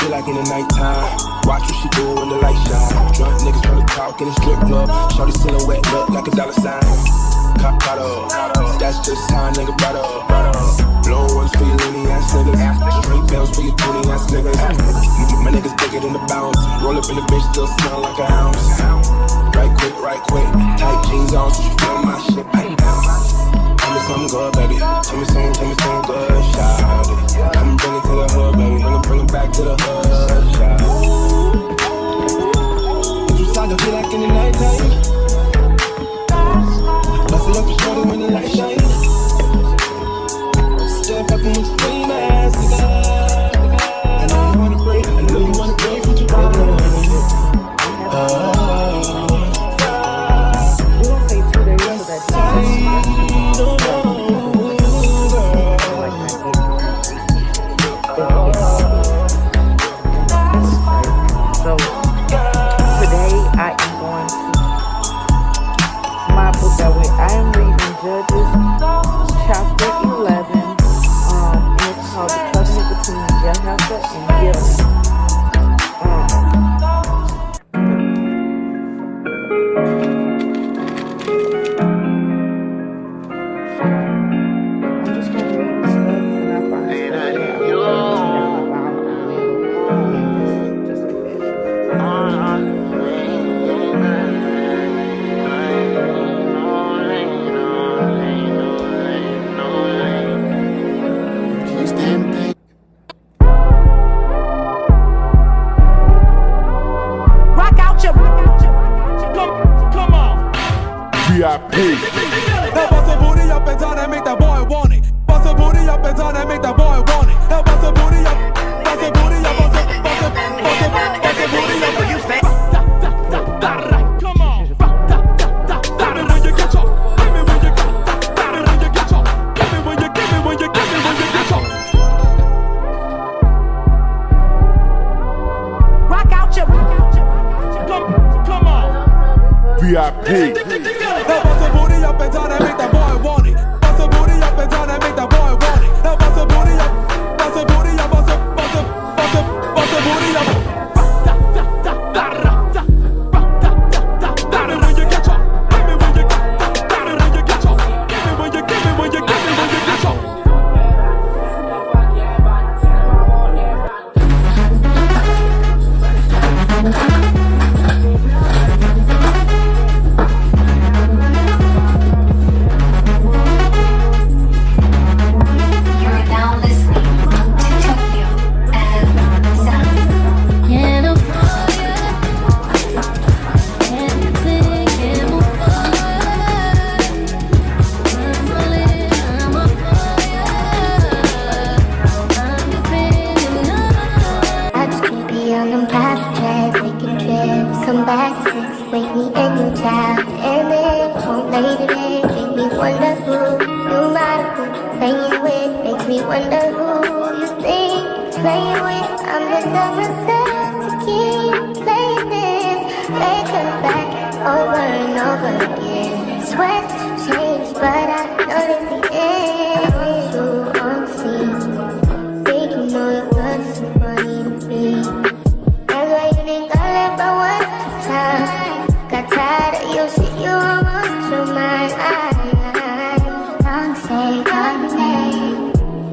feel like in the nighttime. Watch what she do when the light shine. Drunk niggas tryna talk in the strip club. Shorty silhouette look like a dollar sign. Caught up, that's just how a nigga brought up. Blow ones for your loony ass niggas. Straight bells for your toonie ass niggas. My niggas bigger than the bounce. Roll up in the bitch, still smell like a ounce. Right quick. Tight jeans on, so you feel my shit. Tell me something good, baby. Tell me something good, shout. Come bring it to the hood, baby. Bring it back to the hood, shout. What you talking feel like in the nighttime? Bust it up for shorty when the light shine. Still fucking with your lame ass, nigga. I know you wanna break from your brother.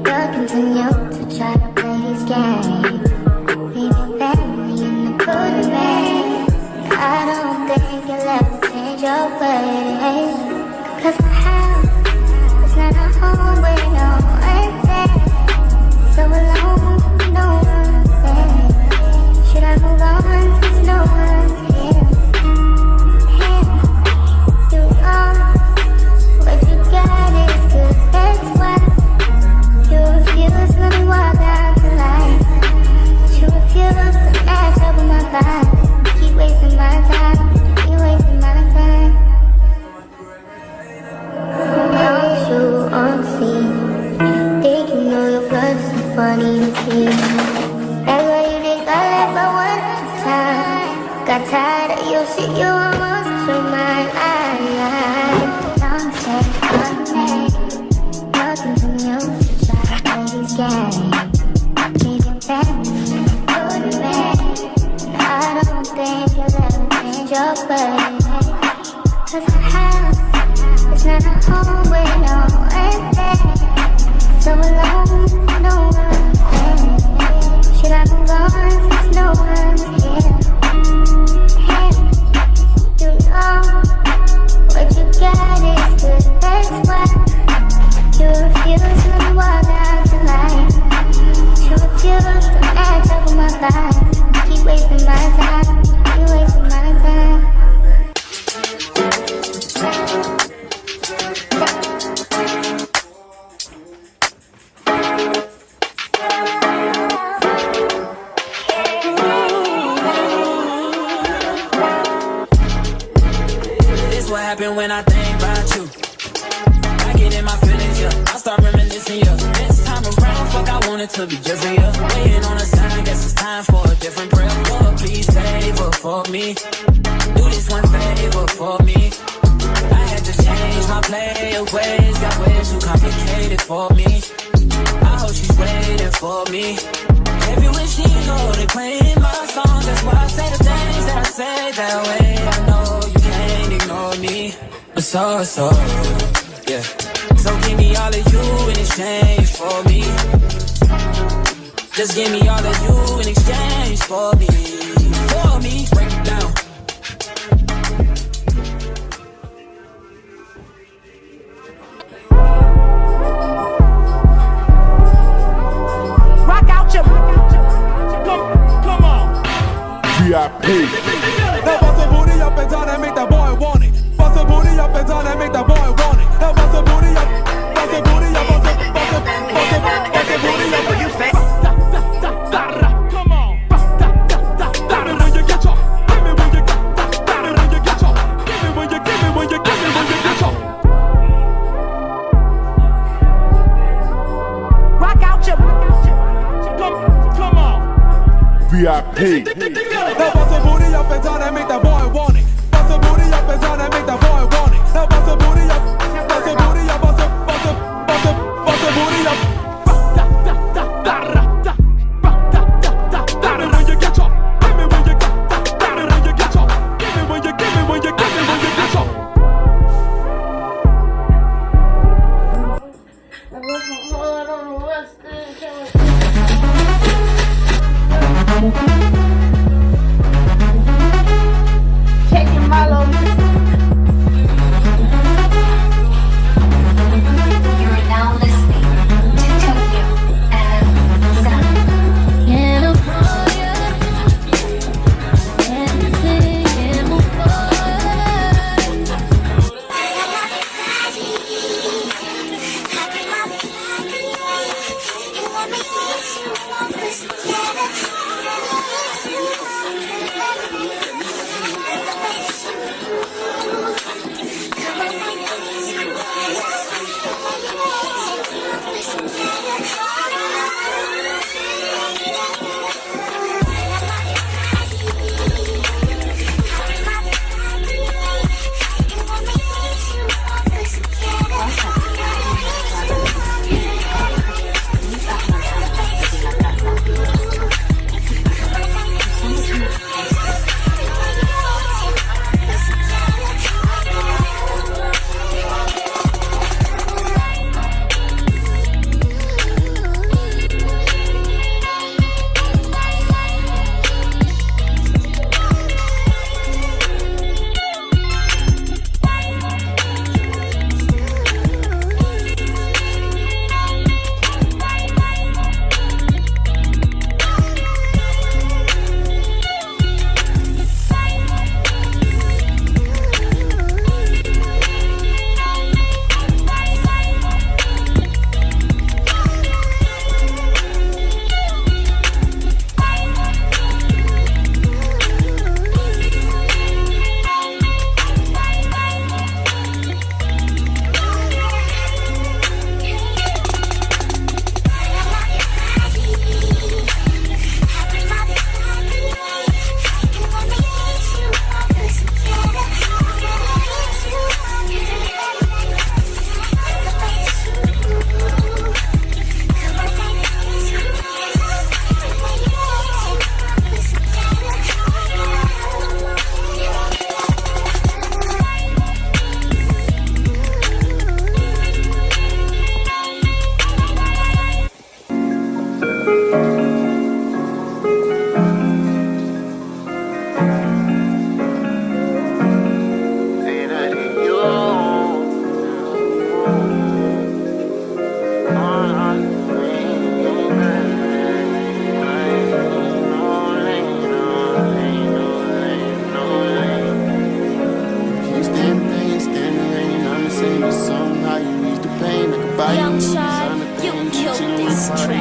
Nothing to you to try to play this game. Keep it back. happen when I think about you. I get in my feelings, yeah. I start reminiscing, yeah. This time around, fuck, I want it to be different, yeah. Waiting on a sign, guess it's time for a different prayer. Lord, please favor for me. Do this one favor for me. I had to change my player ways, got ways too complicated for me. I hope she's waiting for me. Everywhere she go, they playing my songs. That's why I say the things that I say that way. I know you can't ignore me. So, yeah. So give me all of you in exchange for me. Just give me all of you in exchange for me. For me, break it down. Rock out your come on. VIP. Now bust a booty up and down and make that boy want it. Bust a booty up and down and make that boy want it. Now bust a booty up, bust a booty up, bust a booty up. You fat. Come on. Give me when you get your. Give me when you get. Give me when you get your. Give me when you give me when you give me when you get your. Rock out your. Come on. VIP. Now bust a booty up and down and make that boy want it. Bust a booty up and down and make that boy want it. Now bust a booty up, bust a booty up, bust a booty up. Give me when you get your, give me when you get, give me when you get your, give me when you give me when you give me when you get your. Hold on, what's this? Taking my load. You are now listening to Tokyo FM Sound. California, everything in my Young Shy, you killed this track.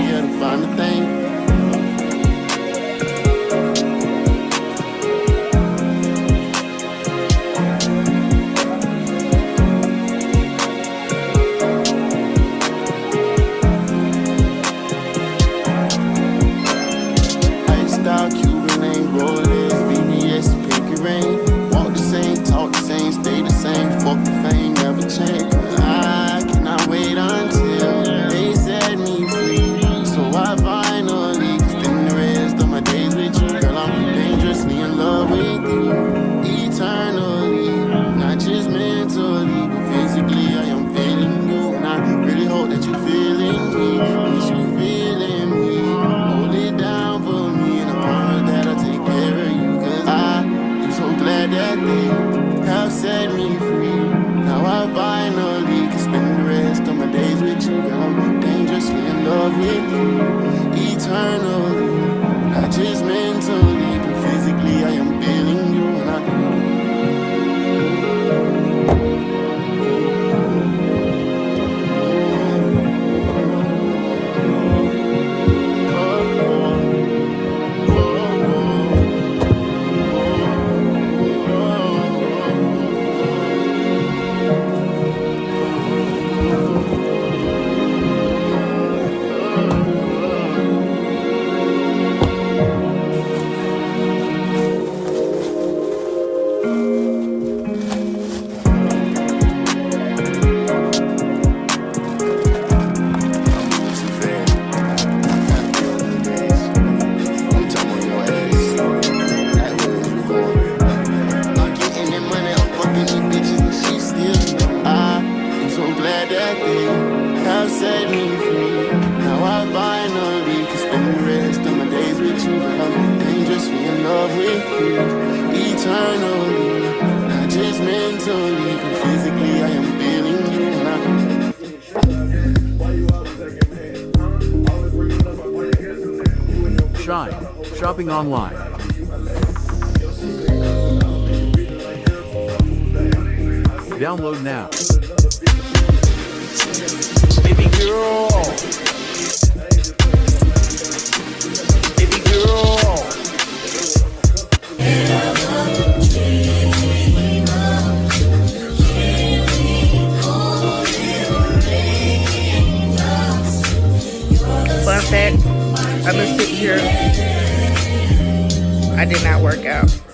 girl set me free. Now I finally can spend the rest of my days with you. But I'm dangerously in love with you, eternally, not just mentally, but physically I am feeling you. Shine, shopping online. Download now. Baby girl. Baby girl. Fun fact, I've been sitting here. I did not work out.